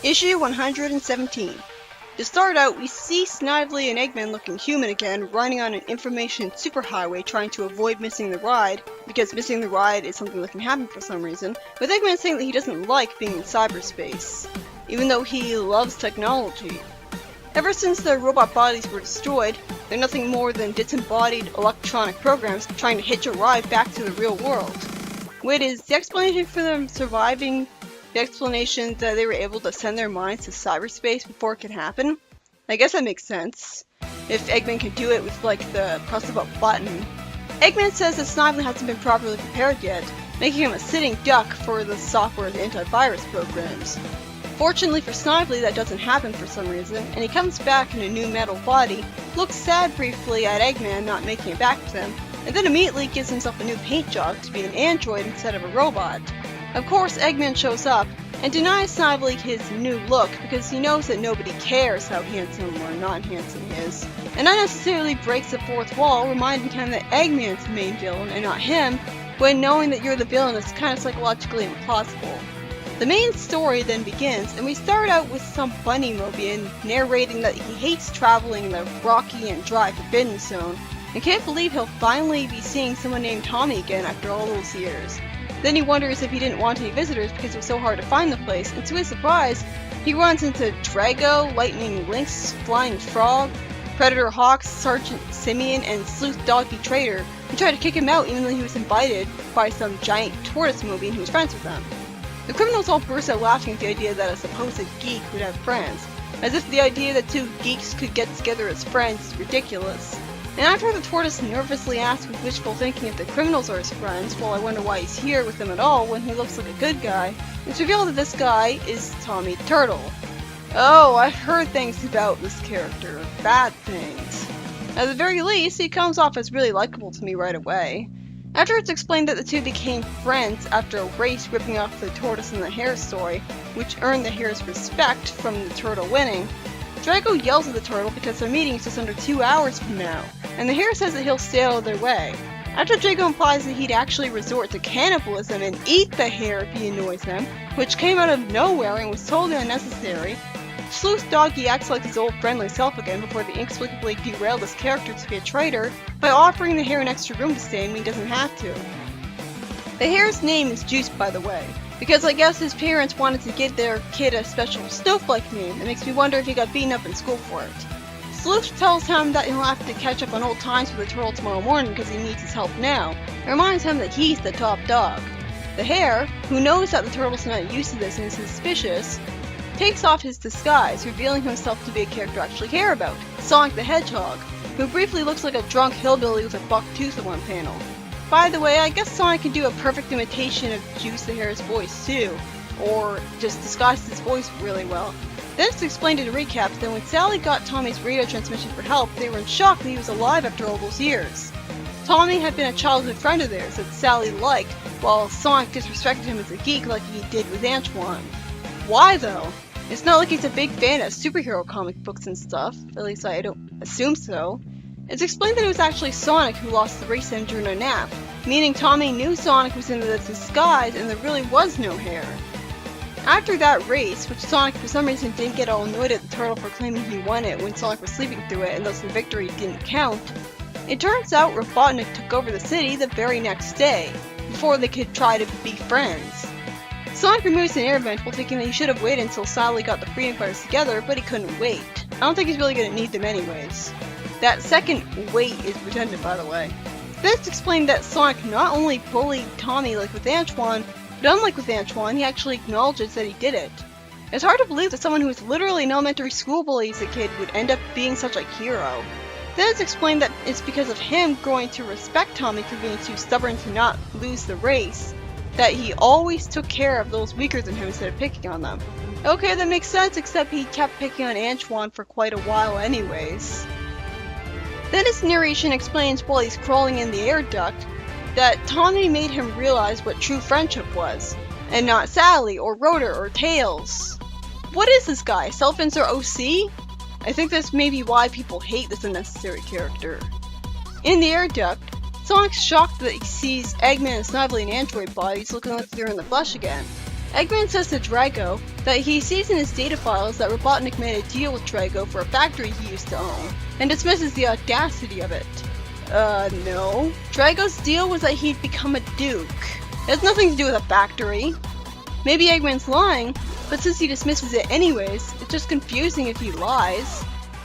Issue 117. To start out, we see Snively and Eggman looking human again, riding on an information superhighway trying to avoid missing the ride, because missing the ride is something that can happen for some reason, with Eggman saying that he doesn't like being in cyberspace, even though he loves technology. Ever since their robot bodies were destroyed, they're nothing more than disembodied electronic programs trying to hitch a ride back to the real world. Wait, is the explanation for them surviving the explanation that they were able to send their minds to cyberspace before it could happen? I guess that makes sense. If Eggman can do it with, like, the press of a button. Eggman says that Snively hasn't been properly prepared yet, making him a sitting duck for the software's antivirus programs. Fortunately for Snively, that doesn't happen for some reason, and he comes back in a new metal body, looks sad briefly at Eggman not making it back to him, and then immediately gives himself a new paint job to be an android instead of a robot. Of course, Eggman shows up and denies Snively his new look because he knows that nobody cares how handsome or not handsome he is, and unnecessarily breaks the fourth wall, reminding him that Eggman's the main villain and not him, when knowing that you're the villain is kind of psychologically impossible. The main story then begins, and we start out with some bunny Mobian narrating that he hates traveling in the rocky and dry Forbidden Zone, and can't believe he'll finally be seeing someone named Tommy again after all those years. Then he wonders if he didn't want any visitors because it was so hard to find the place, and to his surprise, he runs into Drago, Lightning Lynx, Flying Frog, Predator Hawk, Sergeant Simeon, and Sleuth Doggy Trader, who try to kick him out even though he was invited by some giant tortoise Mobian who was friends with them. The criminals all burst out laughing at the idea that a supposed geek would have friends, as if the idea that two geeks could get together as friends is ridiculous. And after the tortoise nervously asks with wishful thinking if the criminals are his friends, well, I wonder why he's here with them at all when he looks like a good guy, it's revealed that this guy is Tommy the Turtle. Oh, I've heard things about this character. Bad things. At the very least, he comes off as really likable to me right away. After it's explained that the two became friends after a race ripping off the tortoise and the hare story, which earned the hare's respect from the turtle winning, Drago yells at the turtle because their meeting is just under 2 hours from now, and the hare says that he'll stay out of their way. After Drago implies that he'd actually resort to cannibalism and eat the hare if he annoys them, which came out of nowhere and was totally unnecessary, Sleuth Doggy acts like his old friendly self again before they inexplicably derail his character to be a traitor by offering the hare an extra room to stay in when he doesn't have to. The hare's name is Juice, by the way, because I guess his parents wanted to give their kid a special snowflake name. It makes me wonder if he got beaten up in school for it. Sleuth tells him that he'll have to catch up on old times with the turtle tomorrow morning because he needs his help now, and reminds him that he's the top dog. The hare, who knows that the turtle's not used to this and is suspicious, takes off his disguise, revealing himself to be a character I actually care about, Sonic the Hedgehog, who briefly looks like a drunk hillbilly with a buck tooth in one panel. By the way, I guess Sonic can do a perfect imitation of Juice the Hare's voice too, or just disguise his voice really well. Then it's explained in a recap that when Sally got Tommy's radio transmission for help, they were in shock that he was alive after all those years. Tommy had been a childhood friend of theirs that Sally liked, while Sonic disrespected him as a geek like he did with Antoine. Why though? It's not like he's a big fan of superhero comic books and stuff, at least I don't assume so. It's explained that it was actually Sonic who lost the race engine during a nap, meaning Tommy knew Sonic was in the disguise and there really was no hare. After that race, which Sonic for some reason didn't get all annoyed at the turtle for claiming he won it when Sonic was sleeping through it and thus the victory didn't count, it turns out Robotnik took over the city the very next day, before they could try to be friends. Sonic removes an air vent while thinking that he should have waited until Sally got the Freedom Fighters together, but he couldn't wait. I don't think he's really going to need them anyways. That second wait is redundant, by the way. Then it's explained that Sonic not only bullied Tommy like with Antoine, but unlike with Antoine, he actually acknowledges that he did it. It's hard to believe that someone who was literally an elementary school bully as a kid would end up being such a hero. Then it's explained that it's because of him growing to respect Tommy for being too stubborn to not lose the race, that he always took care of those weaker than him instead of picking on them. Okay, that makes sense, except he kept picking on Antoine for quite a while anyways. Then his narration explains while he's crawling in the air duct that Tommy made him realize what true friendship was, and not Sally or Rotor or Tails. What is this guy, self-insert OC? I think that's maybe why people hate this unnecessary character. In the air duct, Sonic's shocked that he sees Eggman and Snively in android bodies looking like they're in the flesh again, Eggman says to Drago that he sees in his data files that Robotnik made a deal with Drago for a factory he used to own, and dismisses the audacity of it. No. Drago's deal was that he'd become a duke. It has nothing to do with a factory. Maybe Eggman's lying, but since he dismisses it anyways, it's just confusing if he lies.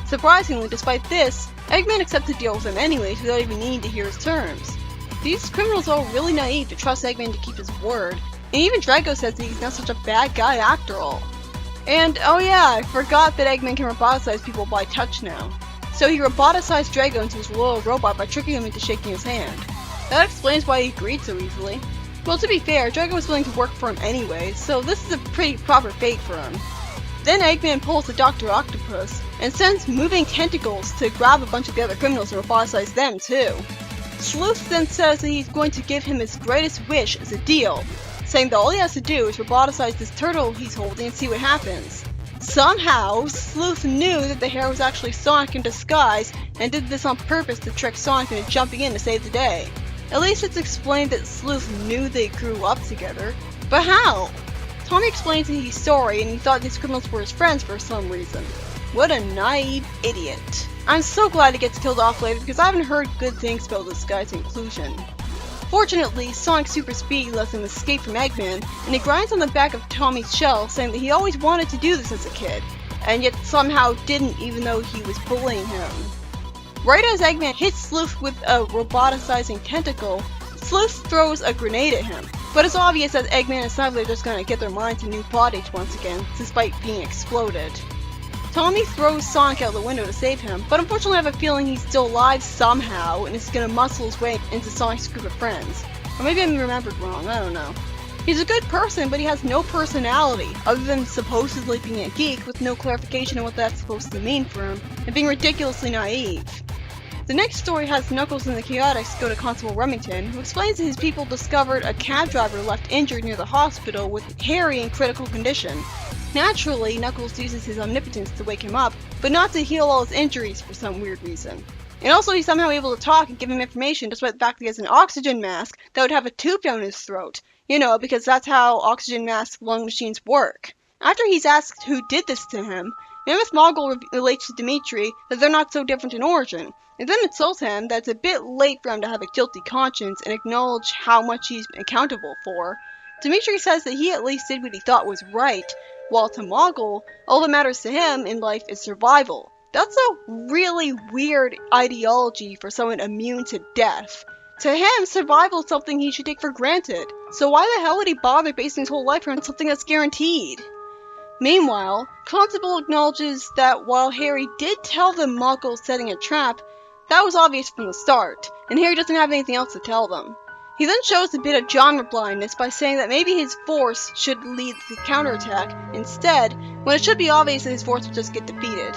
Surprisingly, despite this, Eggman accepts the deal with him anyways without even needing to hear his terms. These criminals are all really naive to trust Eggman to keep his word, and even Drago says that he's not such a bad guy after all. And oh yeah, I forgot that Eggman can roboticize people by touch now. So he roboticized Drago into his loyal robot by tricking him into shaking his hand. That explains why he agreed so easily. Well, to be fair, Drago was willing to work for him anyway, so this is a pretty proper fate for him. Then Eggman pulls the Dr. Octopus and sends moving tentacles to grab a bunch of the other criminals and roboticize them too. Sleuth then says that he's going to give him his greatest wish as a deal, saying that all he has to do is roboticize this turtle he's holding and see what happens. Somehow, Sleuth knew that the hair was actually Sonic in disguise and did this on purpose to trick Sonic into jumping in to save the day. At least it's explained that Sleuth knew they grew up together. But how? Tommy explains that he's sorry and he thought these criminals were his friends for some reason. What a naive idiot. I'm so glad he gets killed off later because I haven't heard good things about this guy's inclusion. Fortunately, Sonic's super speed lets him escape from Eggman, and he grinds on the back of Tommy's shell saying that he always wanted to do this as a kid, and yet somehow didn't even though he was bullying him. Right as Eggman hits Sleuth with a roboticizing tentacle, Sleuth throws a grenade at him, but it's obvious that Eggman and Snively are just gonna get their minds in new bodies once again, despite being exploded. Tommy throws Sonic out the window to save him, but unfortunately I have a feeling he's still alive somehow and is gonna muscle his way into Sonic's group of friends. Or maybe I remembered wrong, I don't know. He's a good person, but he has no personality, other than supposedly being a geek with no clarification on what that's supposed to mean for him, and being ridiculously naive. The next story has Knuckles and the Chaotix go to Constable Remington, who explains that his people discovered a cab driver left injured near the hospital with Harry in critical condition. Naturally, Knuckles uses his omnipotence to wake him up, but not to heal all his injuries for some weird reason. And also he's somehow able to talk and give him information despite the fact that he has an oxygen mask that would have a tube down his throat. You know, because that's how oxygen mask lung machines work. After he's asked who did this to him, Mammoth Mogul relates to Dimitri that they're not so different in origin, and then insults him that it's a bit late for him to have a guilty conscience and acknowledge how much he's accountable for. Dimitri says that he at least did what he thought was right, while to Mogul, all that matters to him in life is survival. That's a really weird ideology for someone immune to death. To him, survival is something he should take for granted, so why the hell would he bother basing his whole life around something that's guaranteed? Meanwhile, Constable acknowledges that while Harry did tell them Mogul's setting a trap, that was obvious from the start, and Harry doesn't have anything else to tell them. He then shows a bit of genre blindness by saying that maybe his force should lead the counterattack instead, when it should be obvious that his force would just get defeated.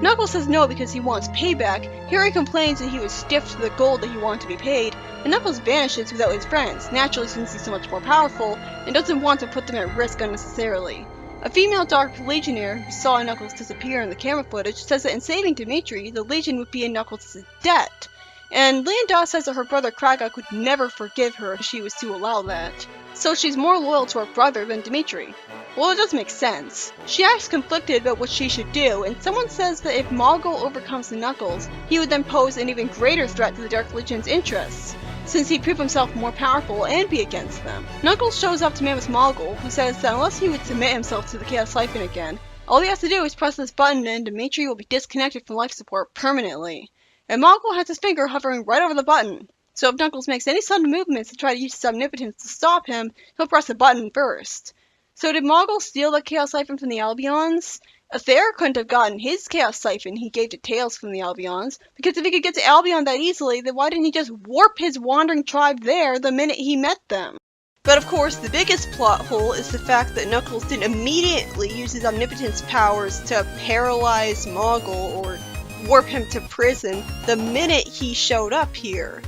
Knuckles says no because he wants payback, Harry complains that he was stiff to the gold that he wanted to be paid, and Knuckles vanishes without his friends, naturally since he's so much more powerful, and doesn't want to put them at risk unnecessarily. A female Dark Legionnaire who saw Knuckles disappear in the camera footage says that in saving Dimitri, the Legion would be in Knuckles' debt. And Leonda says that her brother Kragok would never forgive her if she was to allow that. So she's more loyal to her brother than Dimitri. Well, it does make sense. She acts conflicted about what she should do, and someone says that if Mogul overcomes the Knuckles, he would then pose an even greater threat to the Dark Legion's interests, since he'd prove himself more powerful and be against them. Knuckles shows up to Mammoth Mogul, who says that unless he would submit himself to the Chaos Siphon again, all he has to do is press this button and Dimitri will be disconnected from life support permanently. And Mogul has his finger hovering right over the button, so if Knuckles makes any sudden movements to try to use his omnipotence to stop him, he'll press the button first. So did Mogul steal the Chaos Siphon from the Albions? Aether couldn't have gotten his Chaos Siphon he gave to Tails from the Albions, because if he could get to Albion that easily, then why didn't he just warp his wandering tribe there the minute he met them? But of course, the biggest plot hole is the fact that Knuckles didn't immediately use his omnipotence powers to paralyze Mogul or warp him to prison the minute he showed up here.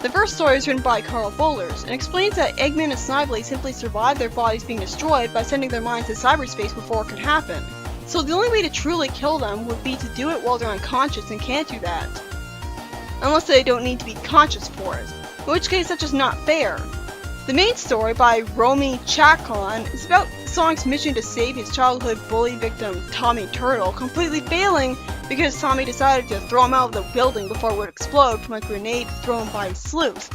The first story is written by Carl Bollers, and explains that Eggman and Snively simply survived their bodies being destroyed by sending their minds to cyberspace before it could happen. So the only way to truly kill them would be to do it while they're unconscious and can't do that. Unless they don't need to be conscious for it, in which case that's just not fair. The main story by Romy Chacon is about Sonic's mission to save his childhood bully victim Tommy Turtle, completely failing because Tommy decided to throw him out of the building before it would explode from a grenade thrown by Sleuth,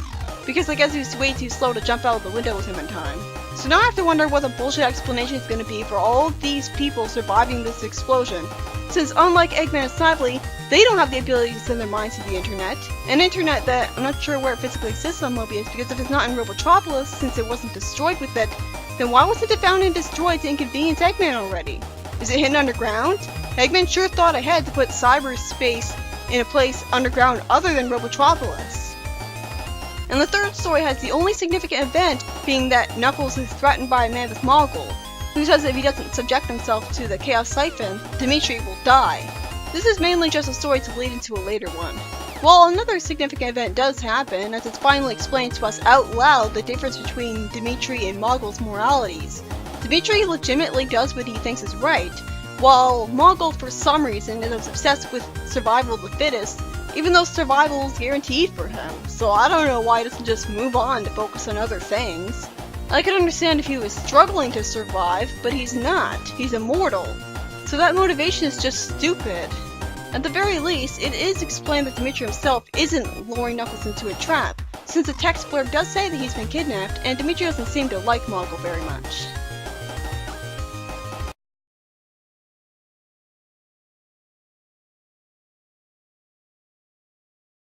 because I guess he was way too slow to jump out of the window with him in time. So now I have to wonder what the bullshit explanation is going to be for all of these people surviving this explosion, since unlike Eggman and Snively, they don't have the ability to send their minds to the internet, an internet that I'm not sure where it physically exists on Mobius, because if it's not in Robotropolis, since it wasn't destroyed with it, then why wasn't it found and destroyed to inconvenience Eggman already? Is it hidden underground? Eggman sure thought ahead to put cyberspace in a place underground other than Robotropolis. And the third story has the only significant event being that Knuckles is threatened by a man with Moggle, who says if he doesn't subject himself to the Chaos Siphon, Dimitri will die. This is mainly just a story to lead into a later one. Well, another significant event does happen, as it's finally explained to us out loud the difference between Dimitri and Moggle's moralities. Dimitri legitimately does what he thinks is right, while Moggle for some reason is obsessed with survival of the fittest, even though survival is guaranteed for him. So I don't know why he doesn't just move on to focus on other things. I could understand if he was struggling to survive, but he's not. He's immortal. So that motivation is just stupid. At the very least, it is explained that Dimitri himself isn't luring Knuckles into a trap, since the text blurb does say that he's been kidnapped, and Dimitri doesn't seem to like Moggle very much.